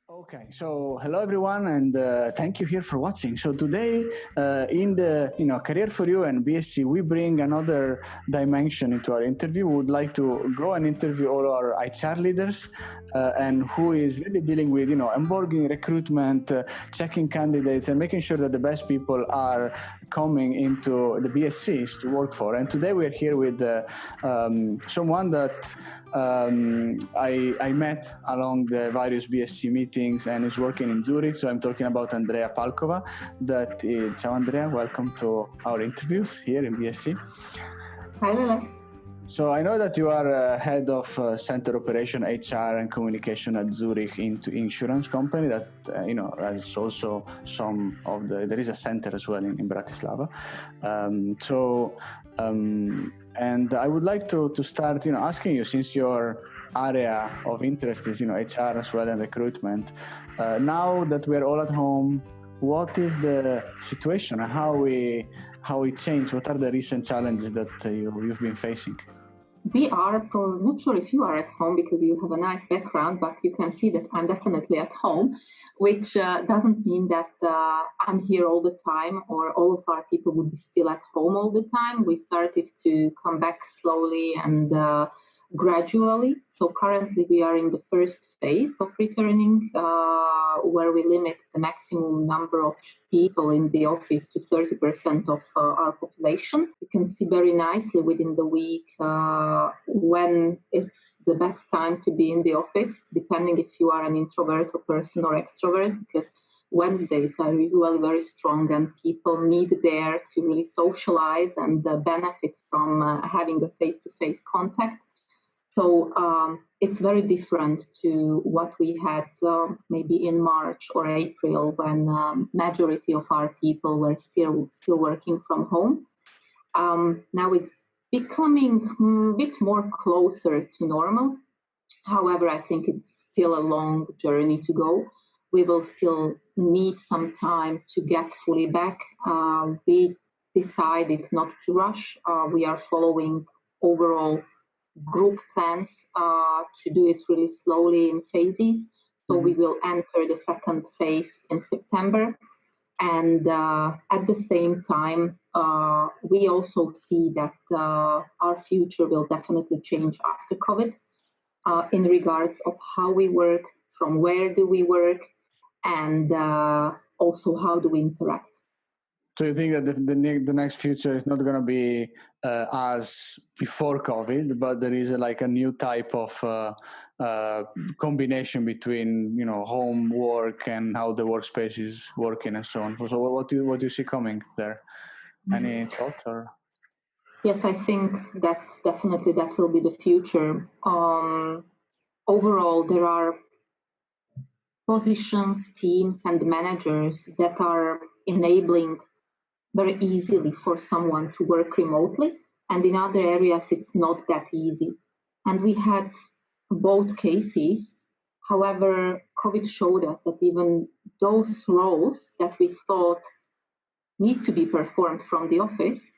Okay, so hello everyone, and thank you here for watching. So today, in the career for you and BSc, we bring another dimension into our interview. We would like to go and interview all our HR leaders, and who is really dealing with onboarding, recruitment, checking candidates, and making sure that the best people are coming into the BSCs to work for. And today we are here with someone that I met along the various BSc meetings and is working in Zurich. So I'm talking about Andrea Palkova. Ciao Andrea, welcome to our interviews here in BSc. Hi Lila. So I know that you are head of Center Operation HR and Communication at Zurich insurance company that has also there is a center as well in Bratislava. And I would like to start asking you, since your area of interest is HR as well and recruitment. Now that we're all at home, what is the situation and how it changed? What are the recent challenges that you've been facing? We are not sure if you are at home because you have a nice background, but you can see that I'm definitely at home, which doesn't mean that I'm here all the time or all of our people would be still at home all the time. We started to come back slowly and gradually. So currently we are in the first phase of returning, where we limit the maximum number of people in the office to 30% of our population. You can see very nicely within the week when it's the best time to be in the office, depending if you are an introvert or person or extrovert, because Wednesdays are usually very strong and people meet there to really socialize and benefit from having a face-to-face contact. So it's very different to what we had maybe in March or April, when majority of our people were still working from home. Now it's becoming a bit more closer to normal. However, I think it's still a long journey to go. We will still need some time to get fully back. We decided not to rush. We are following overall group plans to do it really slowly in phases. So we will enter the second phase in September. And at the same time, we also see that our future will definitely change after COVID in regards of how we work, from where do we work, and also how do we interact. So you think that the next future is not going to be as before COVID, but there is a new type of combination between home work and how the workspace is working and so on. So what do you see coming there? Any thoughts or? Yes, I think that definitely that will be the future. Overall, there are positions, teams, and managers that are enabling very easily for someone to work remotely, and in other areas it's not that easy. And we had both cases. However, COVID showed us that even those roles that we thought need to be performed from the office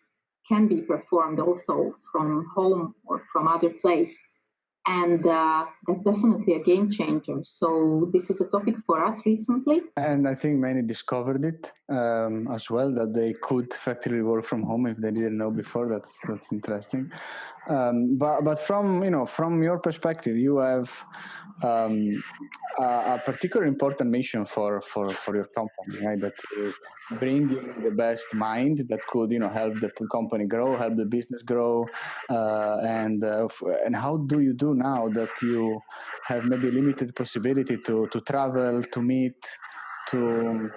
can be performed also from home or from other place. And that's definitely a game changer. So this is a topic for us recently. And I think many discovered it as well, that they could effectively work from home if they didn't know before. That's interesting. But from your perspective, you have a particular important mission for your company, right? That is bringing the best mind that could help the company grow, help the business grow, and how do you do now that you have maybe limited possibility to travel, to meet, to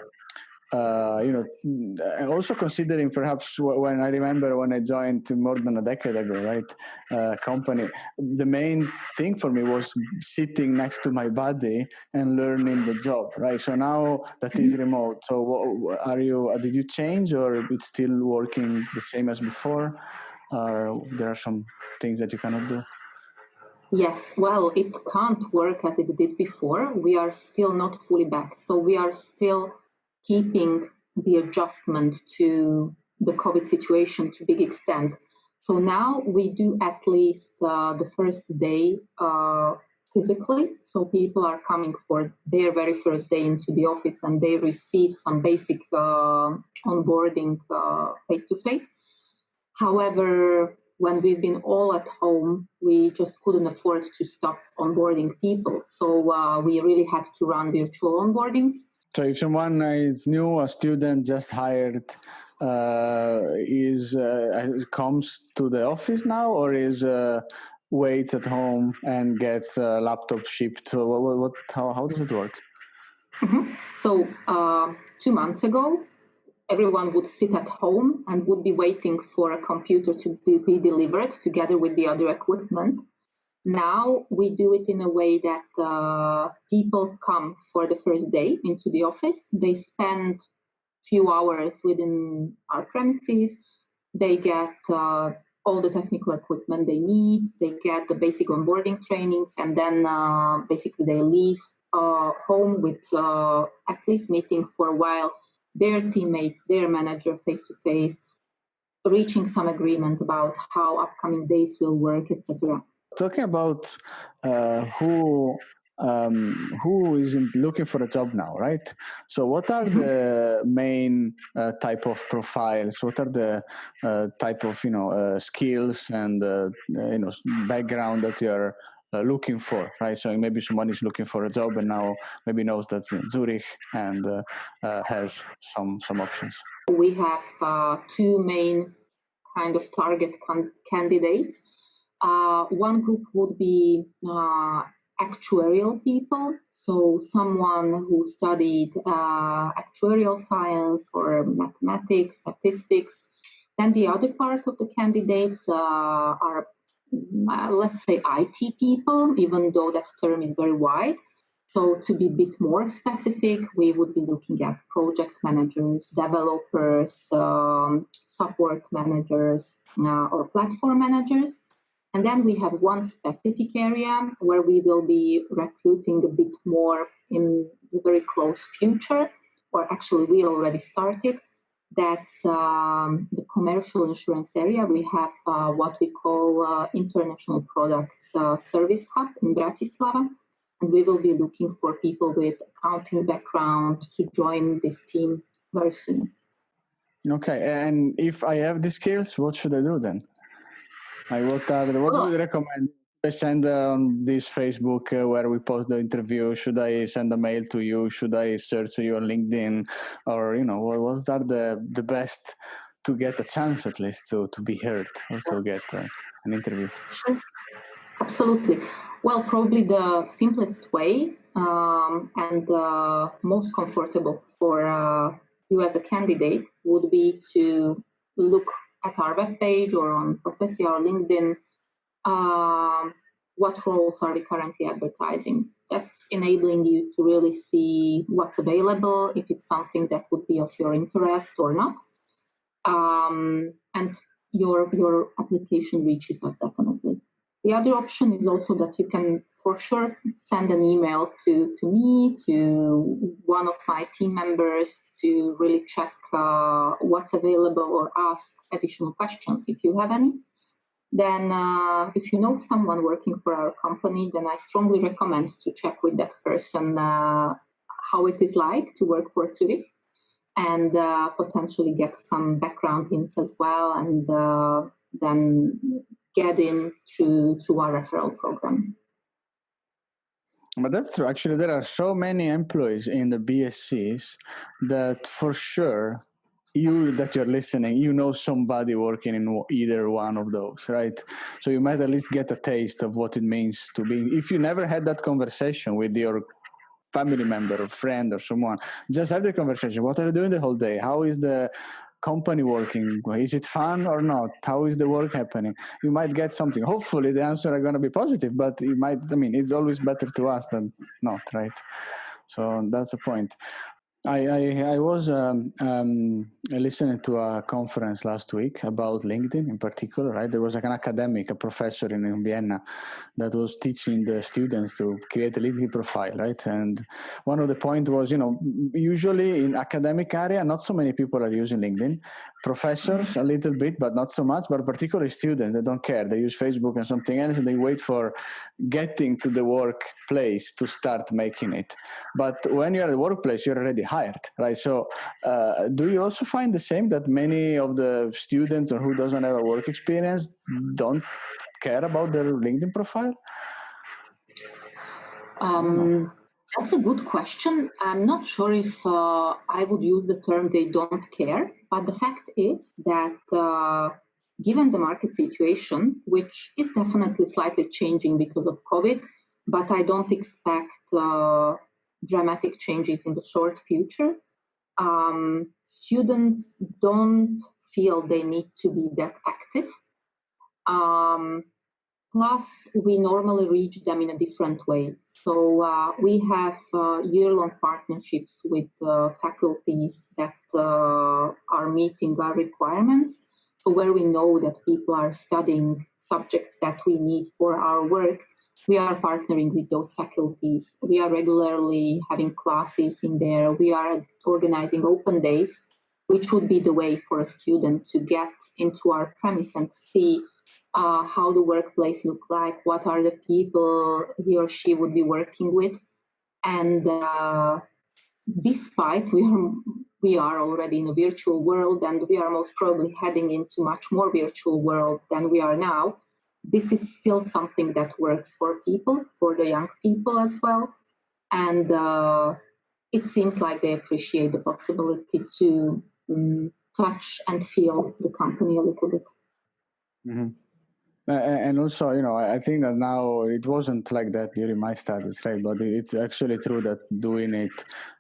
also considering perhaps when I remember when I joined more than a decade ago, right, company, the main thing for me was sitting next to my buddy and learning the job, right? So now that is remote. So did you change, or it's still working the same as before? Or there are some things that you cannot do? Yes, well, it can't work as it did before. We are still not fully back. So we are still keeping the adjustment to the COVID situation to big extent. So now we do at least the first day physically. So people are coming for their very first day into the office and they receive some basic onboarding face-to-face. However, when we've been all at home, we just couldn't afford to stop onboarding people. So we really had to run virtual onboardings. So if someone is new, a student just hired, comes to the office now, or is waits at home and gets a laptop shipped? So how does it work? Mm-hmm. So 2 months ago, everyone would sit at home and would be waiting for a computer to be delivered together with the other equipment. Now we do it in a way that people come for the first day into the office. They spend few hours within our premises. They get all the technical equipment they need. They get the basic onboarding trainings, and then basically they leave home with at least meeting for a while their teammates, their manager face-to-face, reaching some agreement about how upcoming days will work, etc. Talking about who isn't looking for a job now, right? So what are the main type of profiles? What are the type of skills and background that you're looking for, right? So maybe someone is looking for a job and now maybe knows that Zurich and has some options. We have two main kind of target candidates. One group would be actuarial people, so someone who studied actuarial science or mathematics, statistics. Then the other part of the candidates are, let's say, IT people, even though that term is very wide. So to be a bit more specific, we would be looking at project managers, developers, support managers, or platform managers. And then we have one specific area where we will be recruiting a bit more in the very close future, or actually we already started. That's the commercial insurance area. We have what we call International Products Service Hub in Bratislava. And we will be looking for people with accounting background to join this team very soon. Okay, and if I have the skills, what should I do then? What do you recommend? I send on this Facebook where we post the interview. Should I send a mail to you? Should I search you on LinkedIn? Or what are the best to get a chance at least to be heard or to get an interview? Sure. Absolutely. Well, probably the simplest way and most comfortable for you as a candidate would be to look at our webpage or on Professia or LinkedIn. What roles are we currently advertising? That's enabling you to really see what's available, if it's something that would be of your interest or not. And your application reaches us definitely. The other option is also that you can for sure send an email to me, to one of my team members to really check what's available or ask additional questions if you have any. Then if you know someone working for our company, then I strongly recommend to check with that person how it is like to work for Zurich and potentially get some background hints as well, and then get in to our referral program. But that's true. Actually, there are so many employees in the BSCs that for sure that you're listening, somebody working in either one of those, right? So you might at least get a taste of what it means to be. If you never had that conversation with your family member or friend or someone, just have the conversation. What are you doing the whole day? How is the company working? Is it fun or not? How is the work happening? You might get something. Hopefully the answer are going to be positive, but you might, it's always better to ask than not, right? So that's the point. I was listening to a conference last week about LinkedIn in particular, right? There was like an academic, a professor in Vienna that was teaching the students to create a LinkedIn profile, right? And one of the point was, usually in academic area, not so many people are using LinkedIn. Professors a little bit, but not so much, but particularly students, they don't care. They use Facebook and something else, and they wait for getting to the workplace to start making it. But when you're at the workplace, you're already hired, right? So do you also find the same, that many of the students or who doesn't have a work experience don't care about their LinkedIn profile? That's a good question. I'm not sure if I would use the term they don't care, but the fact is that given the market situation, which is definitely slightly changing because of COVID, but I don't expect dramatic changes in the short future, students don't feel they need to be that active. Plus, we normally reach them in a different way. So we have year-long partnerships with faculties that are meeting our requirements. So where we know that people are studying subjects that we need for our work, we are partnering with those faculties. We are regularly having classes in there. We are organizing open days, which would be the way for a student to get into our premise and see how the workplace look like, what are the people he or she would be working with. And despite we are already in a virtual world, and we are most probably heading into much more virtual world than we are now, this is still something that works for people, for the young people as well. And it seems like they appreciate the possibility to touch and feel the company a little bit. Mm-hmm. And also, I think that now it wasn't like that during my studies, right? But it's actually true that doing it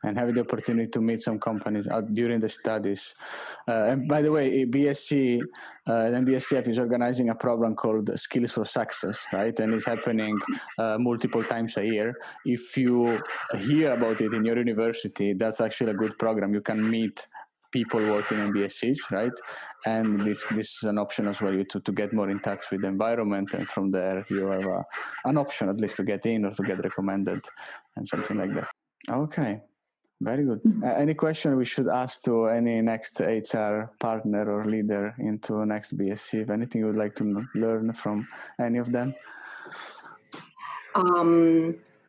and having the opportunity to meet some companies during the studies. And by the way, BSc and BSCF is organizing a program called Skills for Success, right? And it's happening multiple times a year. If you hear about it in your university, that's actually a good program. You can meet people working in BSCs, right? And this is an option as well to get more in touch with the environment, and from there you have an option at least to get in or to get recommended and something like that. Okay, very good. Any question we should ask to any next HR partner or leader into next BSc? If anything you would like to learn from any of them?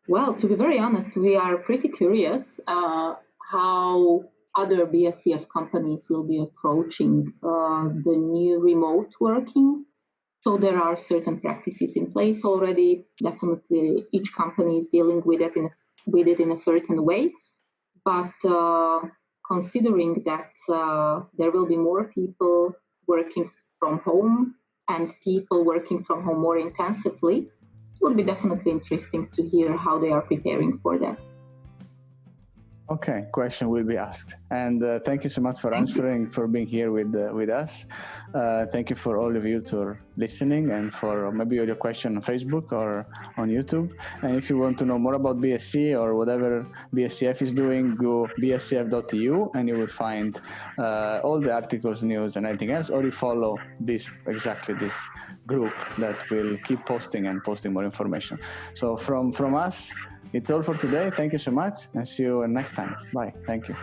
Well, to be very honest, we are pretty curious how other BSCF companies will be approaching the new remote working. So there are certain practices in place already. Definitely, each company is dealing with it in a certain way. But considering that there will be more people working from home and people working from home more intensively, it will be definitely interesting to hear how they are preparing for that. Okay, question will be asked. And thank you so much for answering, for being here with us. Thank you for all of you for listening, and for maybe your question on Facebook or on YouTube. And if you want to know more about BSc or whatever BSCF is doing, go bscf.eu and you will find all the articles, news, and anything else. Or you follow this group that will keep posting more information. So from us, it's all for today. Thank you so much, and see you next time. Bye. Thank you.